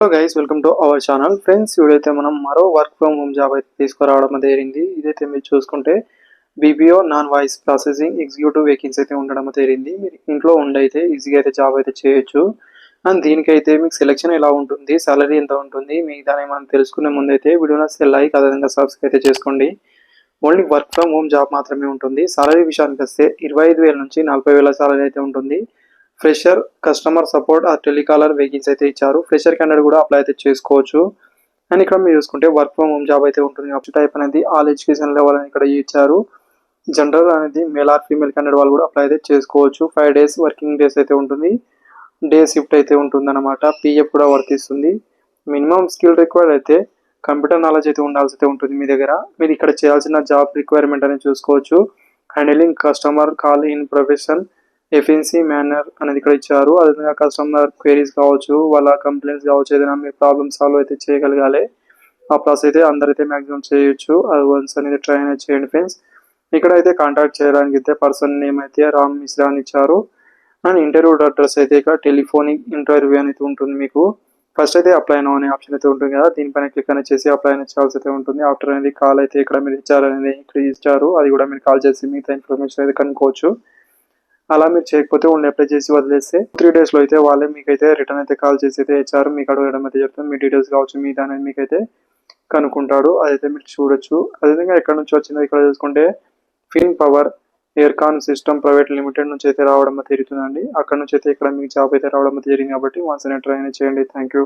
Hello guys, welcome to our channel. Friends, ఇప్పుడైతే మనం మరో వర్క్ ఫ్రమ్ హోమ్ జాబ్ అయితే తీసుకురావడం జరిగింది. ఇదైతే మీరు చూసుకుంటే BPO non voice processing executive vacancy అయితే ఉండడం జరిగింది. మీరు ఇంట్లో ఉండైతే ఈజీగా అయితే జాబ్ అయితే చేయొచ్చు. అండ్ దీనికైతే మీకు సెలెక్షన్ ఎలా ఉంటుంది, సాలరీ ఎంత ఉంటుంది, మీకు దాన్ని మనం తెలుసుకునే ముందు అయితే వీడియోని లైక్ అదేవిధంగా సబ్స్క్రైబ్ అయితే చేసుకోండి. Only work from home job మాత్రమే ఉంటుంది. సాలరీ విషయానికి వస్తే 25,000 నుంచి 40,000 సాలరీ అయితే ఉంటుంది. ఫ్రెషర్, కస్టమర్ సపోర్ట్, ఆ టెలికాలర్ వేకెన్సీ అయితే ఇచ్చారు. ఫ్రెషర్ క్యాండిడేట్ కూడా అప్లై అయితే చేసుకోవచ్చు. అండ్ ఇక్కడ మీరు చూసుకుంటే వర్క్ ఫ్రమ్ హోమ్ జాబ్ అయితే ఉంటుంది. ఆప్షన్ టైప్ అనేది ఆల్ ఎడ్యుకేషన్ లెవెల్ అని ఇక్కడ ఇచ్చారు. జనరల్ అనేది మేల్ ఆర్ ఫీమేల్ క్యాండిడేట్ వాళ్ళు కూడా అప్లై అయితే చేసుకోవచ్చు. 5 డేస్ వర్కింగ్ డేస్ అయితే ఉంటుంది. డే షిఫ్ట్ అయితే ఉంటుంది అనమాట. పిఎఫ్ కూడా వర్తిస్తుంది. మినిమం స్కిల్ రిక్వైర్డ్ అయితే కంప్యూటర్ నాలెడ్జ్ అయితే ఉండాల్సి అయితే ఉంటుంది మీ దగ్గర. మీరు ఇక్కడ చేయాల్సిన జాబ్ రిక్వైర్మెంట్ అనేది చూసుకోవచ్చు. Handling customer call in profession, efficiency manner అనేది ఇక్కడ ఇచ్చారు. అదేవిధంగా కస్టమర్ క్వైరీస్ కావచ్చు, వాళ్ళ కంప్లైంట్స్ కావచ్చు, ఏదైనా మీరు ప్రాబ్లమ్ సాల్వ్ అయితే చేయగలగాలి. ఆ ప్రాసెస్ అయితే అందరైతే మ్యాక్సిమం చేయొచ్చు. అది వన్స్ అనేది ట్రై అనేది చేయండి ఫ్రెండ్స్. ఇక్కడ అయితే కాంటాక్ట్ చేయడానికి అయితే పర్సన్ నేమ్ అయితే రామ్ మిశ్రా అని ఇచ్చారు. అండ్ ఇంటర్వ్యూ అడ్రస్ అయితే ఇక్కడ టెలిఫోనిక్ ఇంటర్వ్యూ అనేది ఉంటుంది. మీకు ఫస్ట్ అయితే అప్లై నో అనే ఆప్షన్ అయితే ఉంటుంది కదా, దీనిపైన క్లిక్ అనేది చేసి అప్లై అనేది చేయాల్సి అయితే ఉంటుంది. ఆఫ్టర్ అనేది కాల్ అయితే ఇక్కడ మీరు ఇచ్చారనేది ఇక్కడ ఇచ్చారు. అది కూడా మీరు కాల్ చేసి మిగతా ఇన్ఫర్మేషన్ అయితే కనుక్కోవచ్చు. అలా మీరు చేయకపోతే ఓన్లీ అప్లై చేసి వదిలేస్తే 3 డేస్లో అయితే వాళ్ళే మీకైతే రిటర్న్ అయితే కాల్ చేసి అయితే ఇచ్చారు. మీకు అడగడం అయితే చెప్తాను. మీ డీటెయిల్స్ కావచ్చు, మీ దాని మీకైతే కనుక్కుంటాడు. అదైతే మీరు చూడొచ్చు. అదేవిధంగా ఎక్కడ నుంచి వచ్చిందో ఇక్కడ చూసుకుంటే Fin Power Aircon System Private Limited నుంచి అయితే రావడం అయితే జరుగుతుందండి. అక్కడ నుంచి అయితే ఇక్కడ మీకు జాబ్ అయితే రావడం అయితే జరిగింది. కాబట్టి వన్స్ ట్రై చేయండి. Thank you.